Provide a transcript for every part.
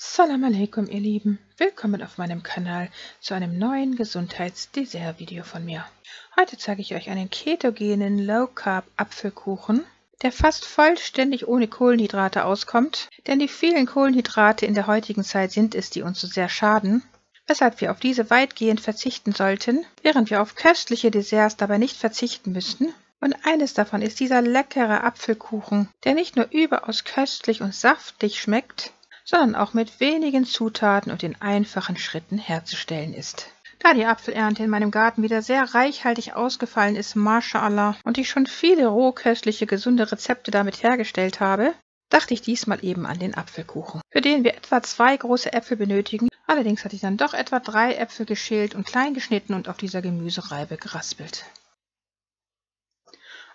Salam alaikum, ihr Lieben. Willkommen auf meinem Kanal zu einem neuen Gesundheits-Dessert-Video von mir. Heute zeige ich euch einen ketogenen Low-Carb-Apfelkuchen, der fast vollständig ohne Kohlenhydrate auskommt, denn die vielen Kohlenhydrate in der heutigen Zeit sind es, die uns so sehr schaden, weshalb wir auf diese weitgehend verzichten sollten, während wir auf köstliche Desserts dabei nicht verzichten müssten. Und eines davon ist dieser leckere Apfelkuchen, der nicht nur überaus köstlich und saftig schmeckt, sondern auch mit wenigen Zutaten und in einfachen Schritten herzustellen ist. Da die Apfelernte in meinem Garten wieder sehr reichhaltig ausgefallen ist, Mashallah, und ich schon viele rohköstliche, gesunde Rezepte damit hergestellt habe, dachte ich diesmal eben an den Apfelkuchen, für den wir etwa 2 große Äpfel benötigen. Allerdings hatte ich dann doch etwa 3 Äpfel geschält und klein geschnitten und auf dieser Gemüsereibe geraspelt.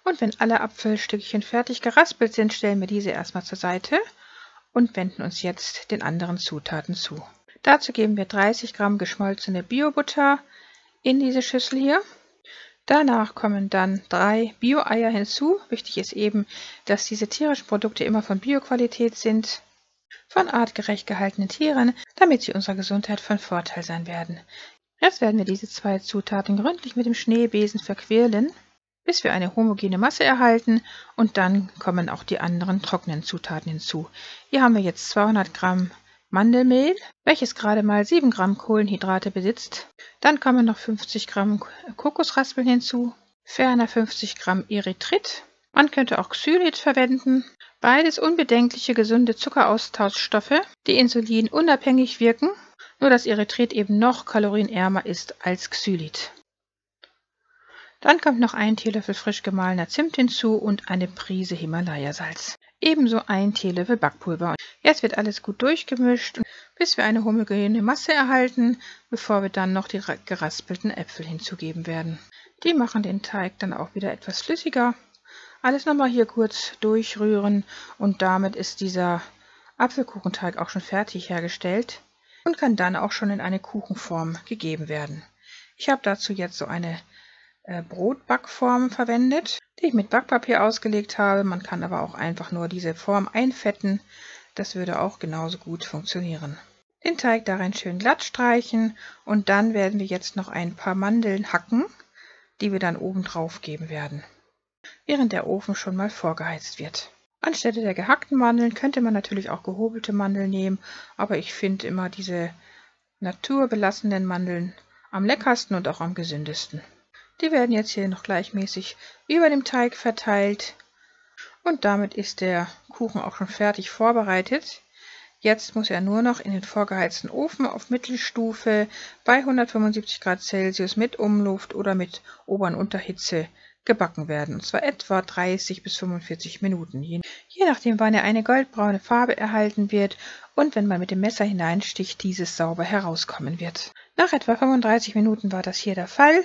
Und wenn alle Apfelstückchen fertig geraspelt sind, stellen wir diese erstmal zur Seite und wenden uns jetzt den anderen Zutaten zu. Dazu geben wir 30 Gramm geschmolzene Bio-Butter in diese Schüssel hier. Danach kommen dann 3 Bio-Eier hinzu. Wichtig ist eben, dass diese tierischen Produkte immer von Bio-Qualität sind, von artgerecht gehaltenen Tieren, damit sie unserer Gesundheit von Vorteil sein werden. Jetzt werden wir diese 2 Zutaten gründlich mit dem Schneebesen verquirlen, bis wir eine homogene Masse erhalten, und dann kommen auch die anderen trockenen Zutaten hinzu. Hier haben wir jetzt 200 Gramm Mandelmehl, welches gerade mal 7 Gramm Kohlenhydrate besitzt. Dann kommen noch 50 Gramm Kokosraspeln hinzu, ferner 50 Gramm Erythrit. Man könnte auch Xylit verwenden. Beides unbedenkliche, gesunde Zuckeraustauschstoffe, die insulinunabhängig wirken, nur dass Erythrit eben noch kalorienärmer ist als Xylit. Dann kommt noch ein Teelöffel frisch gemahlener Zimt hinzu und eine Prise Himalaya-Salz. Ebenso ein Teelöffel Backpulver. Jetzt wird alles gut durchgemischt, bis wir eine homogene Masse erhalten, bevor wir dann noch die geraspelten Äpfel hinzugeben werden. Die machen den Teig dann auch wieder etwas flüssiger. Alles nochmal hier kurz durchrühren und damit ist dieser Apfelkuchenteig auch schon fertig hergestellt und kann dann auch schon in eine Kuchenform gegeben werden. Ich habe dazu jetzt so eine Brotbackform verwendet, die ich mit Backpapier ausgelegt habe. Man kann aber auch einfach nur diese Form einfetten. Das würde auch genauso gut funktionieren. Den Teig darin schön glatt streichen und dann werden wir jetzt noch ein paar Mandeln hacken, die wir dann oben drauf geben werden, während der Ofen schon mal vorgeheizt wird. Anstelle der gehackten Mandeln könnte man natürlich auch gehobelte Mandeln nehmen, aber ich finde immer diese naturbelassenen Mandeln am leckersten und auch am gesündesten. Die werden jetzt hier noch gleichmäßig über dem Teig verteilt und damit ist der Kuchen auch schon fertig vorbereitet. Jetzt muss er nur noch in den vorgeheizten Ofen auf Mittelstufe bei 175 Grad Celsius mit Umluft oder mit Ober- und Unterhitze gebacken werden, und zwar etwa 30 bis 45 Minuten, je nachdem wann er eine goldbraune Farbe erhalten wird und wenn man mit dem Messer hineinsticht, dieses sauber herauskommen wird. Nach etwa 35 Minuten war das hier der Fall.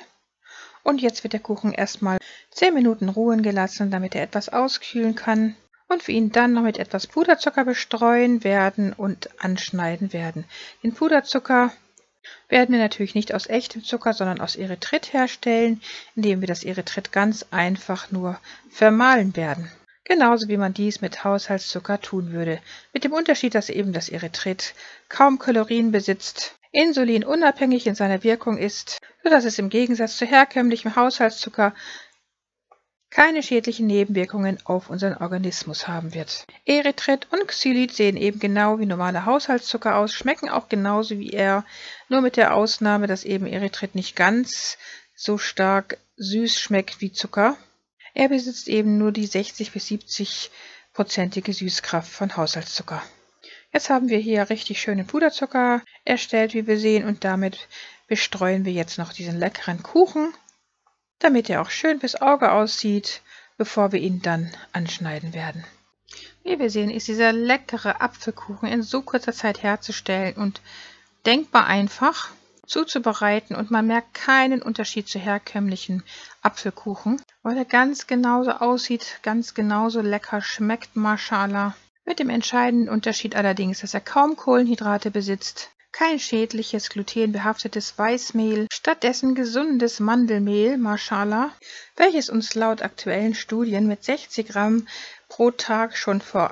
Und jetzt wird der Kuchen erstmal 10 Minuten ruhen gelassen, damit er etwas auskühlen kann. Und wir ihn dann noch mit etwas Puderzucker bestreuen werden und anschneiden werden. Den Puderzucker werden wir natürlich nicht aus echtem Zucker, sondern aus Erythrit herstellen, indem wir das Erythrit ganz einfach nur vermahlen werden. Genauso wie man dies mit Haushaltszucker tun würde. Mit dem Unterschied, dass eben das Erythrit kaum Kalorien besitzt, insulinunabhängig in seiner Wirkung ist, sodass es im Gegensatz zu herkömmlichem Haushaltszucker keine schädlichen Nebenwirkungen auf unseren Organismus haben wird. Erythrit und Xylit sehen eben genau wie normaler Haushaltszucker aus, schmecken auch genauso wie er, nur mit der Ausnahme, dass eben Erythrit nicht ganz so stark süß schmeckt wie Zucker. Er besitzt eben nur die 60 bis 70-prozentige Süßkraft von Haushaltszucker. Jetzt haben wir hier richtig schönen Puderzucker erstellt, wie wir sehen, und damit bestreuen wir jetzt noch diesen leckeren Kuchen, damit er auch schön fürs Auge aussieht, bevor wir ihn dann anschneiden werden. Wie wir sehen, ist dieser leckere Apfelkuchen in so kurzer Zeit herzustellen und denkbar einfach zuzubereiten, und man merkt keinen Unterschied zu herkömmlichen Apfelkuchen, weil er ganz genauso aussieht, ganz genauso lecker schmeckt, Mashallah. Mit dem entscheidenden Unterschied allerdings, dass er kaum Kohlenhydrate besitzt, kein schädliches, glutenbehaftetes Weißmehl, stattdessen gesundes Mandelmehl, Mashallah, welches uns laut aktuellen Studien mit 60 Gramm pro Tag schon vor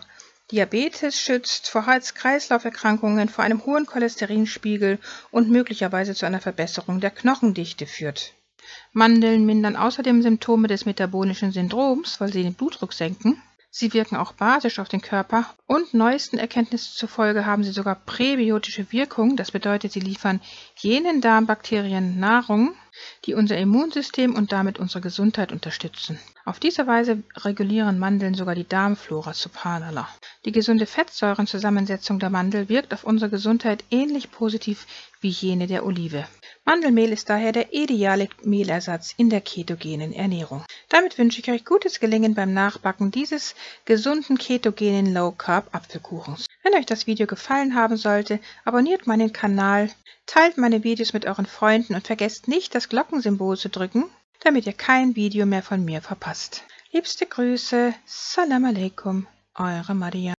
Diabetes, schützt vor Herz-Kreislauf-Erkrankungen, vor einem hohen Cholesterinspiegel und möglicherweise zu einer Verbesserung der Knochendichte führt. Mandeln mindern außerdem Symptome des metabolischen Syndroms, weil sie den Blutdruck senken. Sie wirken auch basisch auf den Körper und neuesten Erkenntnissen zufolge haben sie sogar präbiotische Wirkung. Das bedeutet, sie liefern jenen Darmbakterien Nahrung, die unser Immunsystem und damit unsere Gesundheit unterstützen. Auf diese Weise regulieren Mandeln sogar die Darmflora, subhanallah. Die gesunde Fettsäurenzusammensetzung der Mandel wirkt auf unsere Gesundheit ähnlich positiv wie jene der Olive. Mandelmehl ist daher der ideale Mehlersatz in der ketogenen Ernährung. Damit wünsche ich euch gutes Gelingen beim Nachbacken dieses gesunden ketogenen Low-Carb-Apfelkuchens. Wenn euch das Video gefallen haben sollte, abonniert meinen Kanal, teilt meine Videos mit euren Freunden und vergesst nicht, das Glockensymbol zu drücken, damit ihr kein Video mehr von mir verpasst. Liebste Grüße, Salam Alaikum, eure Maria.